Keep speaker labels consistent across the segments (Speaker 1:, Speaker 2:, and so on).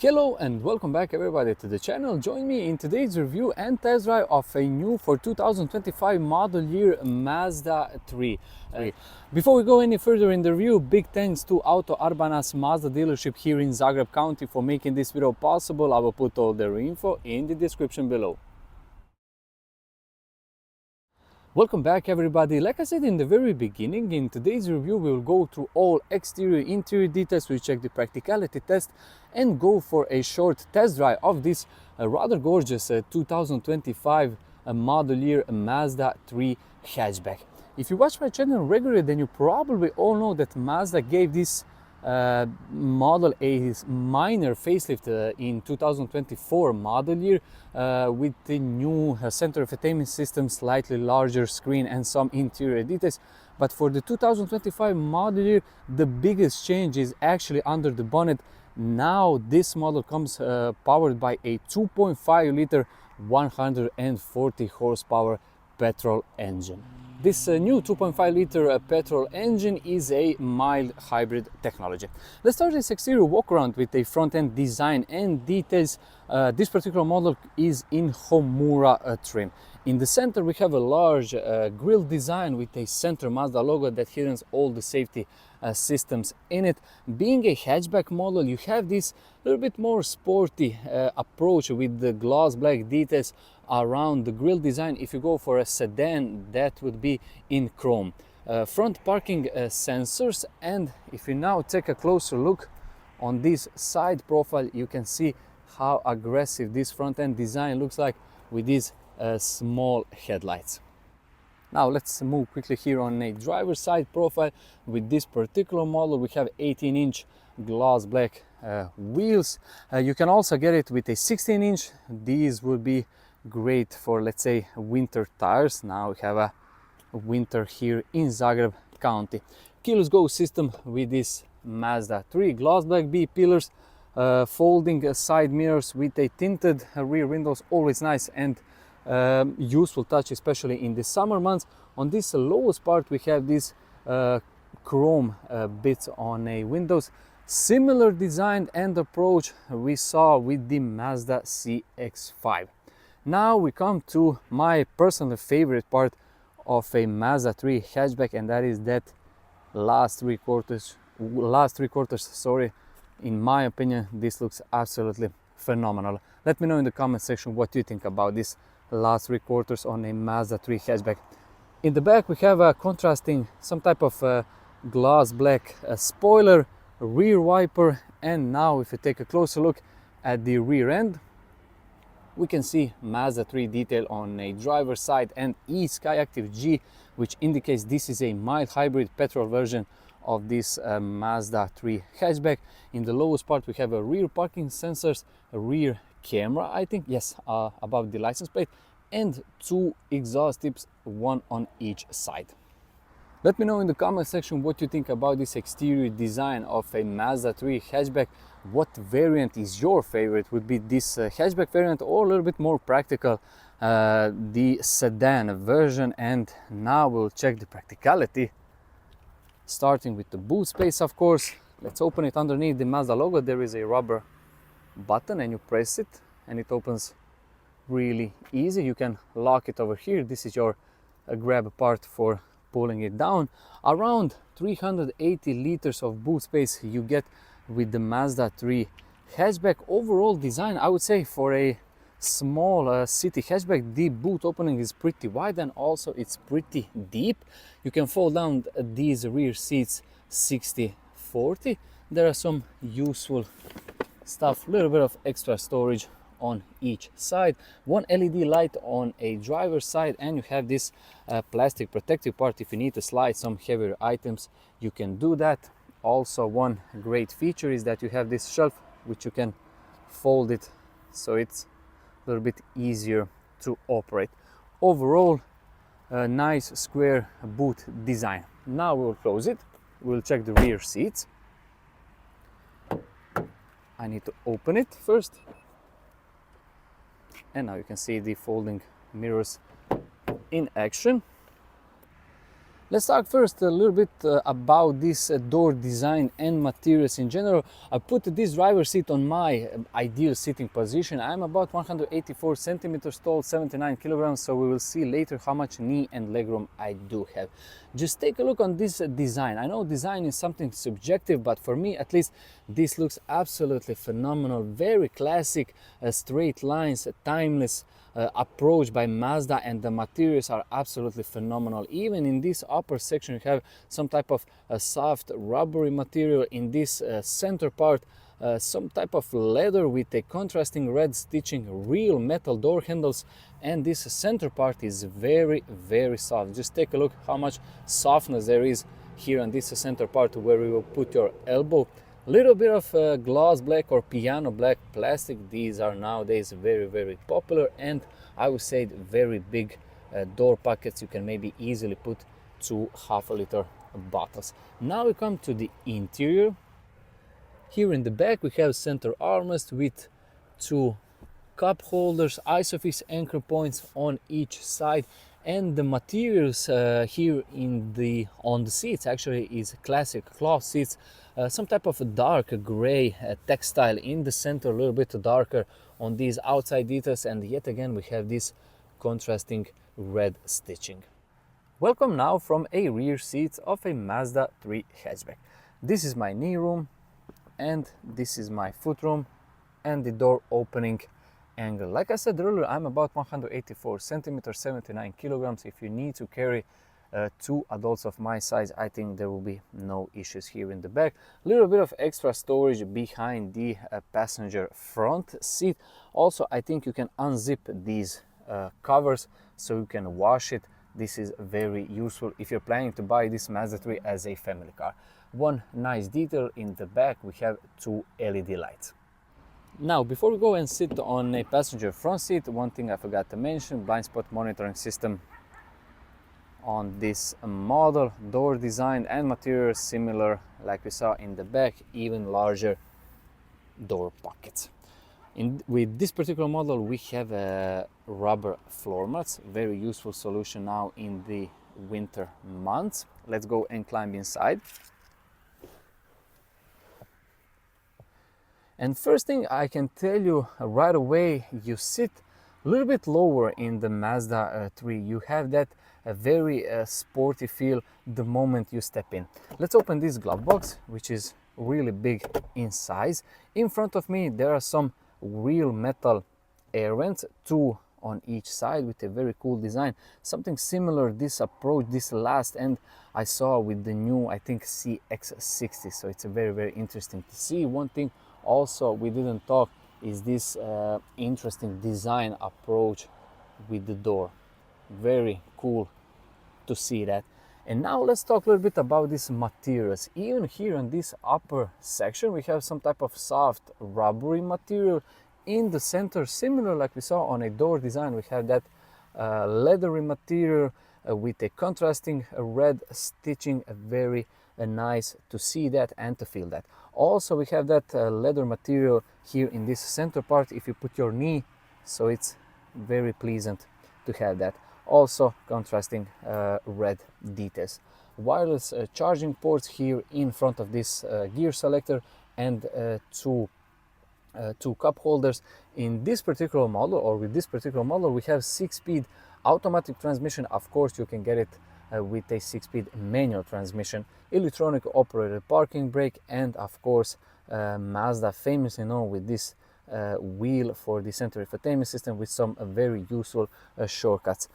Speaker 1: Hello and welcome back everybody to the channel. Join me in today's review and test drive of a new for 2025 model year Mazda 3. Before we go any further in the review, big thanks to Auto Arbanas Mazda dealership here in Zagreb County for making this video possible. I will put all their info in the description below. Welcome back everybody. Like I said in the very beginning, in today's review we will go through all exterior interior details, we check the practicality test and go for a short test drive of this rather gorgeous 2025 model year Mazda 3 hatchback. If you watch my channel regularly, then you probably all know that Mazda gave this model a minor facelift in 2024 model year with the new center infotainment system, slightly larger screen and some interior details. But for the 2025 model year, the biggest change is actually under the bonnet. Now this model comes powered by a 2.5 liter 140 horsepower petrol engine. This new 2.5 liter petrol engine is a mild hybrid technology. Let's start this exterior walk around with a front end design and details. This particular model is in Homura trim. In the center we have a large grille design with a center Mazda logo that hidden all the safety systems in it. Being a hatchback model, you have this little bit more sporty approach with the gloss black details around the grille design. If you go for a sedan, that would be in chrome. Front parking sensors, and if you now take a closer look on this side profile, you can see how aggressive this front end design looks like with these small headlights. Now let's move quickly here on a driver's side profile. With this particular model we have 18-inch gloss black wheels. You can also get it with a 16-inch. These would be great for, let's say, winter tires. Now we have a winter here in Zagreb County. Keyless go system with this Mazda 3. Gloss black B pillars, folding side mirrors with a tinted rear windows, always nice and useful touch, especially in the summer months. On this lowest part we have these chrome bits on a windows. Similar design and approach we saw with the Mazda CX-5. Now we come to my personal favorite part of a Mazda 3 hatchback, and that is that last three quarters, sorry. In my opinion, this looks absolutely phenomenal. Let me know in the comment section what you think about this last three quarters on a Mazda 3 hatchback. In the back we have a contrasting some type of gloss black spoiler, rear wiper, and now if you take a closer look at the rear end, we can see Mazda 3 detail on a driver's side and eSkyActiv G, which indicates this is a mild hybrid petrol version of this Mazda 3 hatchback. In the lowest part we have a rear parking sensors, a rear camera, I think, yes, above the license plate, and two exhaust tips, one on each side. Let me know in the comment section what you think about this exterior design of a Mazda 3 hatchback. What variant is your favorite? Would be this hatchback variant or a little bit more practical, the sedan version? And now we'll check the practicality, starting with the boot space, of course. Let's open it. Underneath the Mazda logo there is a rubber button and you press it and it opens really easy. You can lock it over here. This is your grab part for pulling it down. Around 380 liters of boot space you get with the Mazda 3 hatchback. Overall design, I would say for a small city hatchback, the boot opening is pretty wide and also it's pretty deep. You can fold down these rear seats 60-40. There are some useful stuff, a little bit of extra storage on each side, one LED light on a driver's side, and you have this plastic protective part. If you need to slide some heavier items, you can do that. Also, one great feature is that you have this shelf which you can fold it so it's a little bit easier to operate. Overall, a nice square boot design. Now we'll close it. We'll check the rear seats. I need to open it first. And now you can see the folding mirrors in action. Let's talk first a little bit about this door design and materials in general. I put this driver's seat on my ideal sitting position. I'm about 184 centimeters tall, 79 kilograms, so we will see later how much knee and legroom I do have. Just take a look on this design. I know design is something subjective, but for me at least this looks absolutely phenomenal. Very classic, straight lines, timeless approach by Mazda, and the materials are absolutely phenomenal. Even in this upper section you have some type of soft rubbery material. In this center part some type of leather with a contrasting red stitching, real metal door handles, and this center part is very soft. Just take a look how much softness there is here on this center part where you will put your elbow. Little bit of gloss black or piano black plastic. These are nowadays very popular, and I would say very big door pockets. You can maybe easily put 2 half-liter bottles. Now we come to the interior. Here in the back we have center armrest with 2 cup holders, isofix anchor points on each side, and the materials here on the seats actually is classic cloth seats. Some type of a dark gray textile in the center, a little bit darker on these outside details, and yet again we have this contrasting red stitching. Welcome now from a rear seat of a Mazda 3 hatchback. This is my knee room, and this is my foot room, and the door opening angle. Like I said earlier, I'm about 184 centimeters, 79 kilograms. If you need to carry 2 adults of my size, I think there will be no issues here in the back. A little bit of extra storage behind the passenger front seat. Also, I think you can unzip these covers so you can wash it. This is very useful if you're planning to buy this Mazda 3 as a family car. One nice detail in the back, we have 2 LED lights. Now, before we go and sit on a passenger front seat, one thing I forgot to mention: blind spot monitoring system on this model. Door design and materials similar like we saw in the back, even larger door pockets. With this particular model we have rubber floor mats, very useful solution now in the winter months. Let's go and climb inside. And first thing I can tell you right away, you sit a little bit lower in the Mazda 3. You have that very sporty feel the moment you step in. Let's open this glove box, which is really big in size. In front of me there are some real metal air vents, 2 on each side with a very cool design. Something similar, this approach, this last end I saw with the new, I think, CX-60. So it's a very interesting to see. One thing also we didn't talk is this interesting design approach with the door. Very cool to see that. And now let's talk a little bit about these materials. Even here in this upper section we have some type of soft rubbery material. In the center, similar like we saw on a door design, we have that leathery material with a contrasting red stitching. Very nice to see that and to feel that. Also we have that leather material here in this center part if you put your knee, so it's very pleasant to have that. Also contrasting red details. Wireless charging ports here in front of this gear selector, and 2 cup holders. In this particular model, or with this particular model, we have 6-speed automatic transmission. Of course you can get it with a 6-speed manual transmission, electronic operated parking brake, and of course Mazda famously known with this wheel for the center infotainment system with some very useful shortcuts.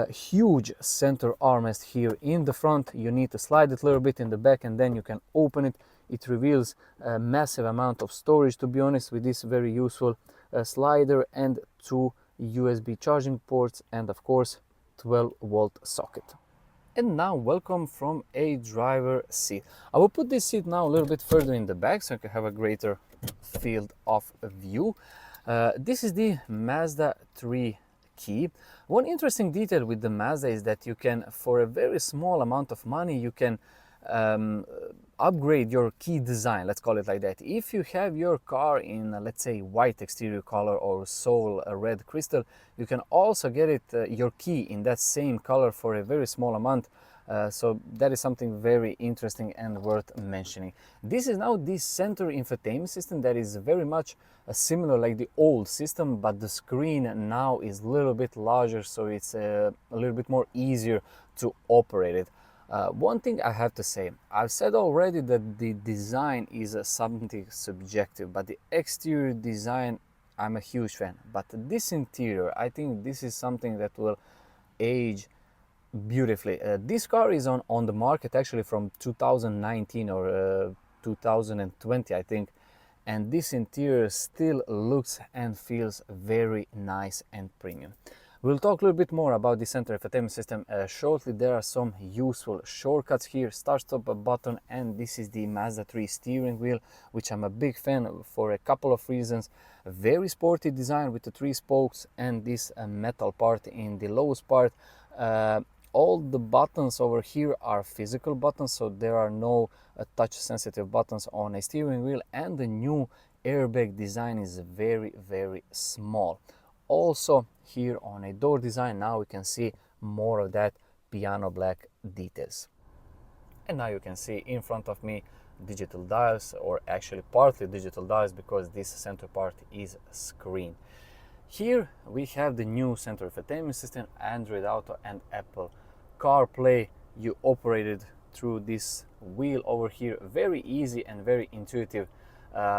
Speaker 1: Huge center armrest here in the front. You need to slide it a little bit in the back and then you can open it. It reveals a massive amount of storage, to be honest, with this very useful slider, and 2 USB charging ports, and of course 12-volt socket. And now welcome from a driver seat. I will put this seat now a little bit further in the back so I can have a greater field of view. This is the Mazda 3 key. One interesting detail with the Mazda is that you can, for a very small amount of money, you can upgrade your key design, let's call it like that. If you have your car in let's say white exterior color or soul red crystal, you can also get it your key in that same color for a very small amount. So that is something very interesting and worth mentioning. This is now the center infotainment system that is very much similar like the old system, but the screen now is a little bit larger, so it's a little bit more easier to operate it. One thing I have to say, I've said already that the design is something subjective, but the exterior design, I'm a huge fan. But this interior, I think this is something that will age beautifully. This car is on the market actually from 2019 or 2020, I think. And this interior still looks and feels very nice and premium. We'll talk a little bit more about the center infotainment system shortly. There are some useful shortcuts here, start stop button, and this is the Mazda 3 steering wheel, which I'm a big fan for a couple of reasons. A very sporty design with the 3 spokes and this metal part in the lowest part. All the buttons over here are physical buttons, so there are no touch sensitive buttons on a steering wheel, and the new airbag design is very small. Also here on a door design, now we can see more of that piano black details. And now you can see in front of me digital dials, or actually partly digital dials, because this center part is screen. Here we have the new center infotainment system, Android Auto and Apple CarPlay. You operate it through this wheel over here. Very easy and very intuitive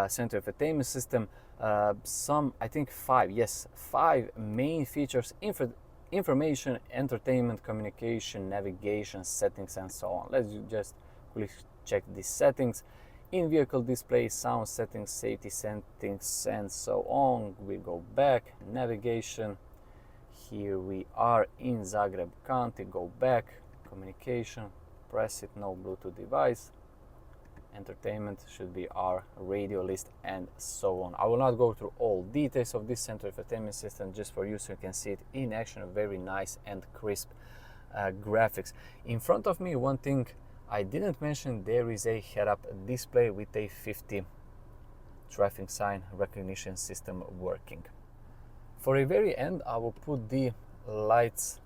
Speaker 1: center infotainment system. I think five main features: information, entertainment, communication, navigation, settings, and so on. Let's just quickly check these settings. In-vehicle display, sound settings, safety settings, and so on. We go back, navigation. Here we are in Zagreb County. Go back, communication, press it, no Bluetooth device. Entertainment should be our radio list, and so on. I will not go through all details of this center infotainment system, just for you so you can see it in action. Very nice and crisp graphics. In front of me, one thing I didn't mention, there is a head-up display with a 50 traffic sign recognition system working. For a very end, I will put the lights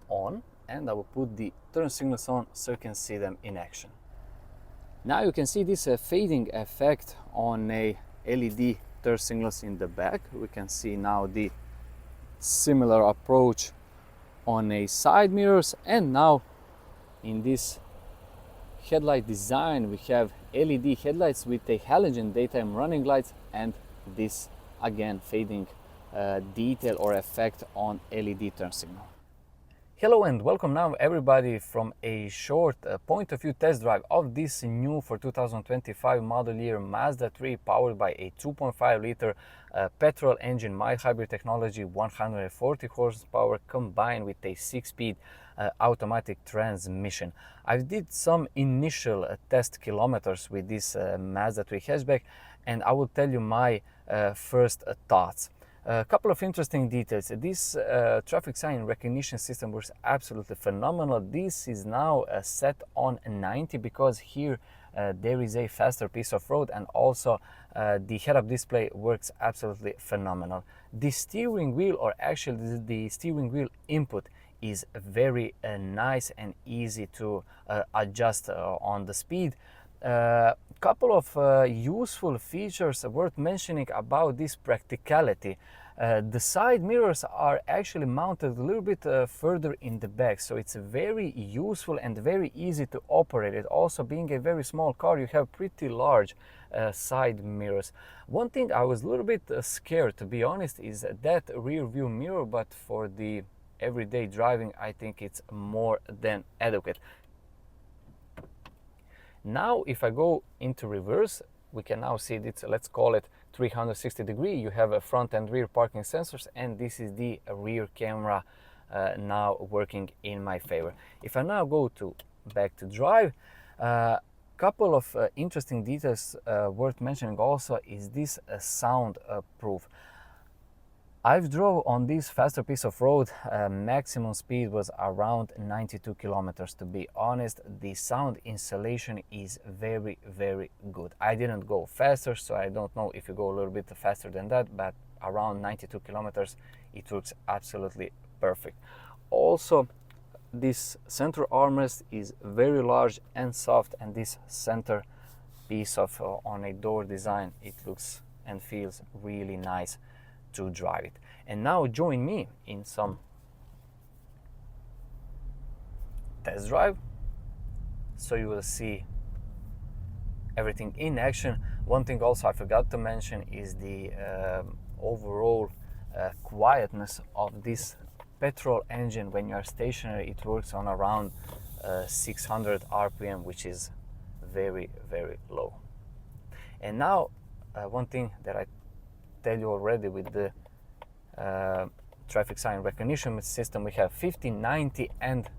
Speaker 1: on, and I will put the turn signals on so you can see them in action. Now you can see this fading effect on a LED turn signals in the back. We can see now the similar approach on a side mirrors, and now in this headlight design we have LED headlights with a halogen daytime running lights, and this again fading detail or effect on LED turn signal. Hello and welcome now everybody from a short point of view test drive of this new for 2025 model year Mazda 3, powered by a 2.5 liter petrol engine, mild hybrid technology, 140 horsepower, combined with a 6-speed automatic transmission. I did some initial test kilometers with this Mazda 3 hatchback, and I will tell you my first thoughts. A couple of interesting details. This traffic sign recognition system works absolutely phenomenal. This is now set on 90 because here there is a faster piece of road, and also the head-up display works absolutely phenomenal. The steering wheel, or actually the steering wheel input, is very nice and easy to adjust on the speed. Couple of useful features worth mentioning about this practicality. The side mirrors are actually mounted a little bit further in the back, so it's very useful and very easy to operate it. Also, being a very small car, you have pretty large side mirrors. One thing I was a little bit scared, to be honest, is that rear view mirror, but for the everyday driving I think it's more than adequate. Now if I go into reverse, we can now see this, let's call it 360 degree. You have a front and rear parking sensors, and this is the rear camera now working in my favor. If I now go to back to drive, couple of interesting details worth mentioning also is this sound proof. I've drove on this faster piece of road, maximum speed was around 92 kilometers. To be honest, the sound insulation is very good. I didn't go faster, so I don't know if you go a little bit faster than that, but around 92 kilometers it works absolutely perfect. Also, this center armrest is very large and soft, and this center piece of on a door design, it looks and feels really nice to drive it. And now join me in some test drive so you will see everything in action. One thing also I forgot to mention is the overall quietness of this petrol engine. When you are stationary, it works on around 600 RPM, which is very, very low. And now one thing that I tell you already, with the traffic sign recognition system, we have 50, 90 and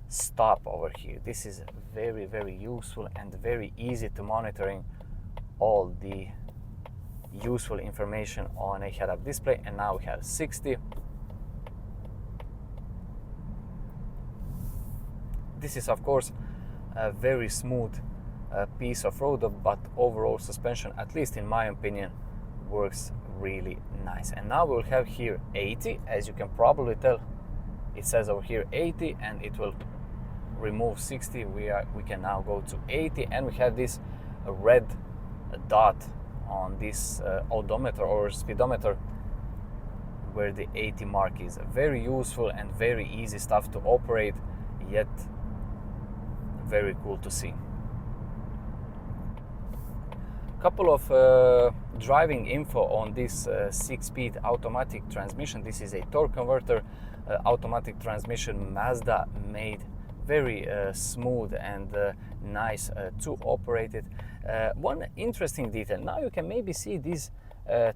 Speaker 1: stop over here. This is very, very useful and very easy to monitoring all the useful information on a head-up display. And now we have 60. This is of course a very smooth piece of road, but overall suspension, at least in my opinion, works really nice. And now we'll have here 80. As you can probably tell, it says over here 80, and it will remove 60. We can now go to 80, and we have this red dot on this odometer or speedometer where the 80 mark is. Very useful and very easy stuff to operate, yet very cool to see. Couple of driving info on this 6-speed automatic transmission. This is a torque converter automatic transmission. Mazda made very smooth and nice to operate it. One interesting detail, now you can maybe see these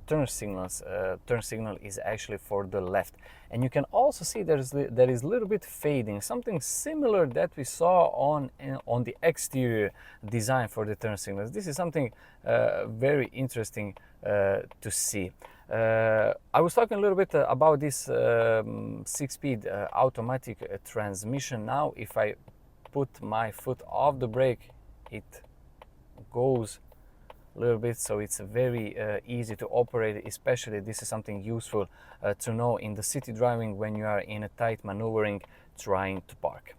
Speaker 1: turn signals. Turn signal is actually for the left, and you can also see there is a little bit fading, something similar that we saw on the exterior design for the turn signals. This is something very interesting to see. I was talking a little bit about this 6-speed automatic transmission. Now if I put my foot off the brake, it goes a little bit, so it's very easy to operate. Especially this is something useful to know in the city driving when you are in a tight maneuvering trying to park.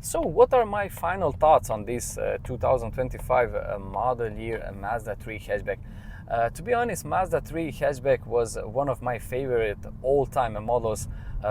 Speaker 1: So what are my final thoughts on this 2025 model year Mazda 3 hatchback? To be honest, Mazda 3 hatchback was one of my favorite all-time models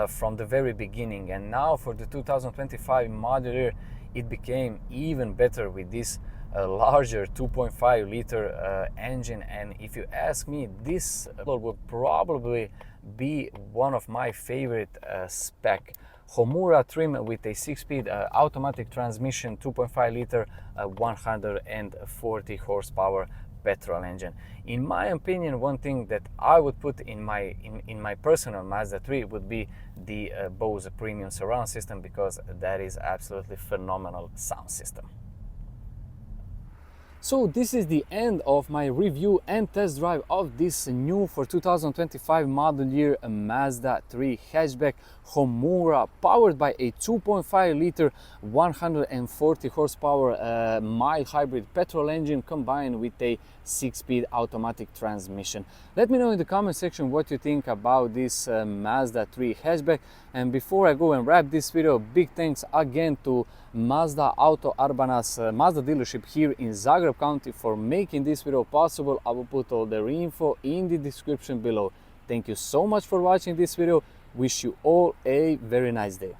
Speaker 1: from the very beginning, and now for the 2025 model year it became even better with this larger 2.5 liter engine. And if you ask me, this would probably be one of my favorite spec. Homura trim with a 6-speed automatic transmission, 2.5 liter 140 horsepower petrol engine. In my opinion, one thing that I would put in my personal Mazda 3 would be the Bose premium surround system, because that is absolutely phenomenal sound system. So this is the end of my review and test drive of this new for 2025 model year Mazda 3 hatchback Homura, powered by a 2.5 liter 140 horsepower mild hybrid petrol engine combined with a 6-speed automatic transmission. Let me know in the comment section what you think about this Mazda 3 hatchback. And before I go and wrap this video, big thanks again to Mazda Auto Arbanas Mazda dealership here in Zagreb County for making this video possible. I will put all the info in the description below. Thank you so much for watching this video. Wish you all a very nice day.